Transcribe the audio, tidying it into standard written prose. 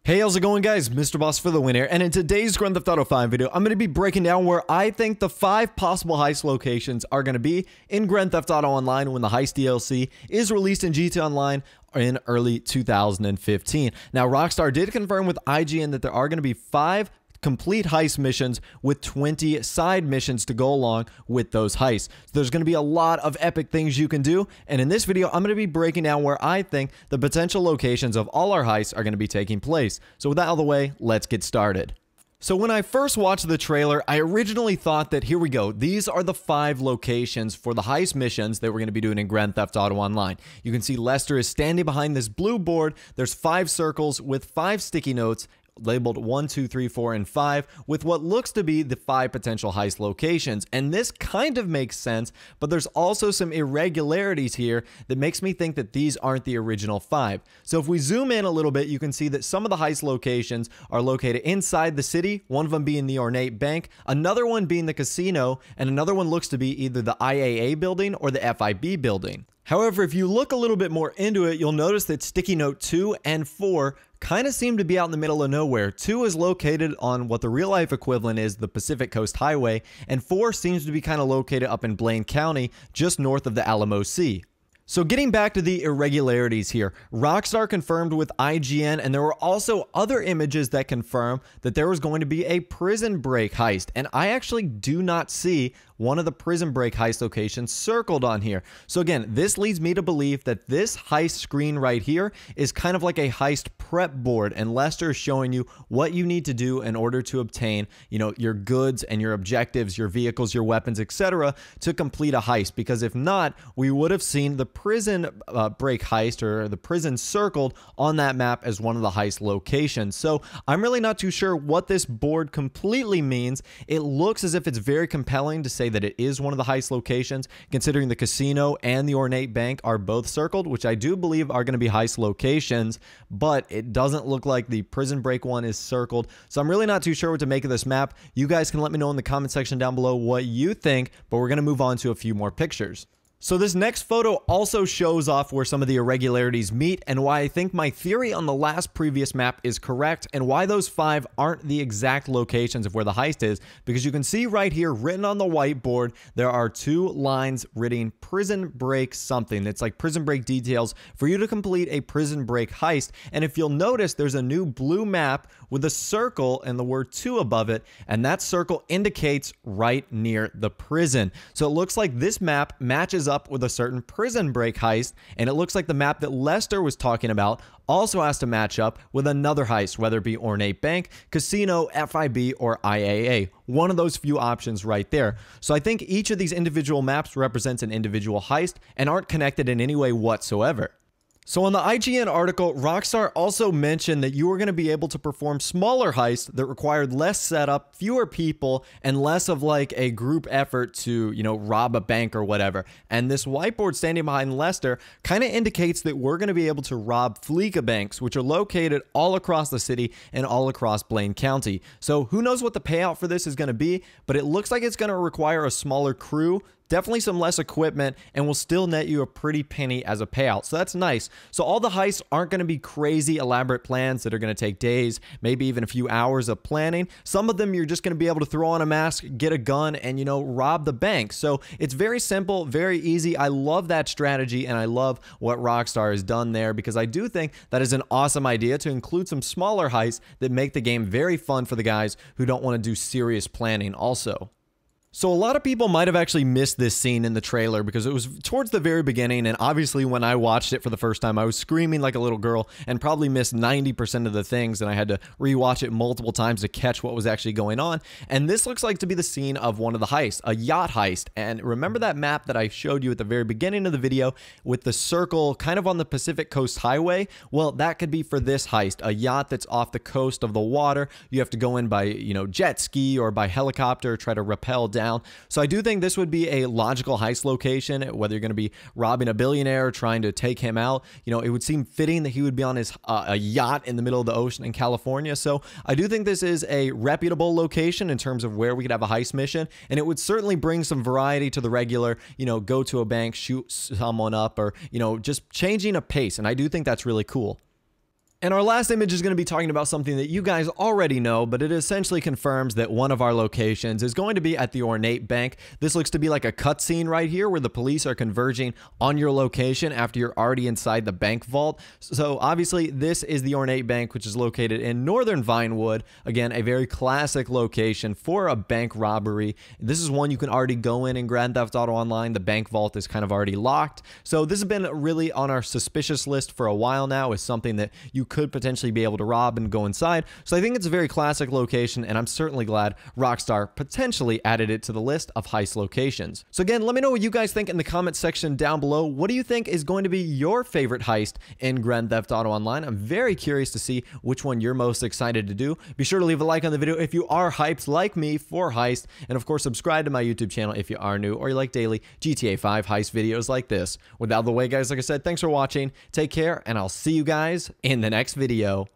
Hey, how's it going, guys? MrBossFTW here, and in today's Grand Theft Auto 5 video, I'm going to be breaking down where I think the 5 possible heist locations are going to be in Grand Theft Auto Online when the Heist DLC is released in GTA Online in early 2015. Now, Rockstar did confirm with IGN that there are going to be 5 complete heist missions with 20 side missions to go along with those heists. So there's going to be a lot of epic things you can do, and in this video I'm going to be breaking down where I think the potential locations of all our heists are going to be taking place. So with that out of the way, let's get started. So when I first watched the trailer, I originally thought that here we go, these are the 5 locations for the heist missions that we're going to be doing in Grand Theft Auto Online. You can see Lester is standing behind this blue board. There's 5 circles with 5 sticky notes labeled 1, 2, 3, 4, and 5 with what looks to be the 5 potential heist locations. And this kind of makes sense, but there's also some irregularities here that makes me think that these aren't the original 5. So if we zoom in a little bit, you can see that some of the heist locations are located inside the city, one of them being the ornate bank, another one being the casino, and another one looks to be either the IAA building or the FIB building. However, if you look a little bit more into it, you'll notice that sticky note 2 and 4 kind of seem to be out in the middle of nowhere. 2 is located on what the real life equivalent is, the Pacific Coast Highway, and 4 seems to be kind of located up in Blaine County, just north of the Alamo Sea. So getting back to the irregularities here, Rockstar confirmed with IGN, and there were also other images that confirm that there was going to be a prison break heist, and I actually do not see one of the prison break heist locations circled on here. So again, this leads me to believe that this heist screen right here is kind of like a heist prep board, and Lester is showing you what you need to do in order to obtain, your goods and your objectives, your vehicles, your weapons, etc. to complete a heist, because if not, we would have seen the prison break heist or the prison circled on that map as one of the heist locations. So I'm really not too sure what this board completely means. It looks as if it's very compelling to say that it is one of the heist locations, considering the casino and the ornate bank are both circled, which I do believe are going to be heist locations, but it doesn't look like the prison break one is circled. So I'm really not too sure what to make of this map. You guys can let me know in the comment section down below what you think, but we're going to move on to a few more pictures. So this next photo also shows off where some of the irregularities meet and why I think my theory on the previous map is correct, and why those 5 aren't the exact locations of where the heist is, because you can see right here written on the whiteboard there are 2 lines written prison break something. It's like prison break details for you to complete a prison break heist, and if you'll notice there's a new blue map with a circle and the word 2 above it, and that circle indicates right near the prison. So it looks like this map matches up with a certain prison break heist, and it looks like the map that Lester was talking about also has to match up with another heist, whether it be ornate bank, casino, FIB, or IAA. One of those few options right there. So I think each of these individual maps represents an individual heist and aren't connected in any way whatsoever. So on the IGN article, Rockstar also mentioned that you were going to be able to perform smaller heists that required less setup, fewer people, and less of like a group effort to, rob a bank or whatever. And this whiteboard standing behind Lester kind of indicates that we're going to be able to rob Fleeca banks, which are located all across the city and all across Blaine County. So who knows what the payout for this is going to be, but it looks like it's going to require a smaller crew, definitely some less equipment, and will still net you a pretty penny as a payout. So that's nice. So all the heists aren't going to be crazy elaborate plans that are going to take days, maybe even a few hours of planning. Some of them you're just going to be able to throw on a mask, get a gun, and rob the bank. So it's very simple, very easy. I love that strategy, and I love what Rockstar has done there, because I do think that is an awesome idea to include some smaller heists that make the game very fun for the guys who don't want to do serious planning also. So a lot of people might have actually missed this scene in the trailer because it was towards the very beginning, and obviously when I watched it for the first time I was screaming like a little girl and probably missed 90% of the things, and I had to rewatch it multiple times to catch what was actually going on. And this looks like to be the scene of one of the heists, a yacht heist. And remember that map that I showed you at the very beginning of the video with the circle kind of on the Pacific Coast Highway? Well, that could be for this heist, a yacht that's off the coast of the water. You have to go in by, jet ski or by helicopter, try to rappel down. So I do think this would be a logical heist location, whether you're going to be robbing a billionaire or trying to take him out. It would seem fitting that he would be on his a yacht in the middle of the ocean in California. So I do think this is a reputable location in terms of where we could have a heist mission, and it would certainly bring some variety to the regular, go to a bank, shoot someone up, or, just changing a pace. And I do think that's really cool. And our last image is going to be talking about something that you guys already know, but it essentially confirms that one of our locations is going to be at the Ornate Bank. This looks to be like a cutscene right here where the police are converging on your location after you're already inside the bank vault. So obviously this is the Ornate Bank, which is located in northern Vinewood. Again, a very classic location for a bank robbery. This is one you can already go in Grand Theft Auto Online. The bank vault is kind of already locked. So this has been really on our suspicious list for a while now. It's something that you could potentially be able to rob and go inside. So I think it's a very classic location, and I'm certainly glad Rockstar potentially added it to the list of heist locations. So again, let me know what you guys think in the comment section down below. What do you think is going to be your favorite heist in Grand Theft Auto Online? I'm very curious to see which one you're most excited to do. Be sure to leave a like on the video if you are hyped like me for Heist, and of course subscribe to my YouTube channel if you are new or you like daily GTA 5 heist videos like this. With that out of the way, guys, like I said, thanks for watching, take care, and I'll see you guys in the next video.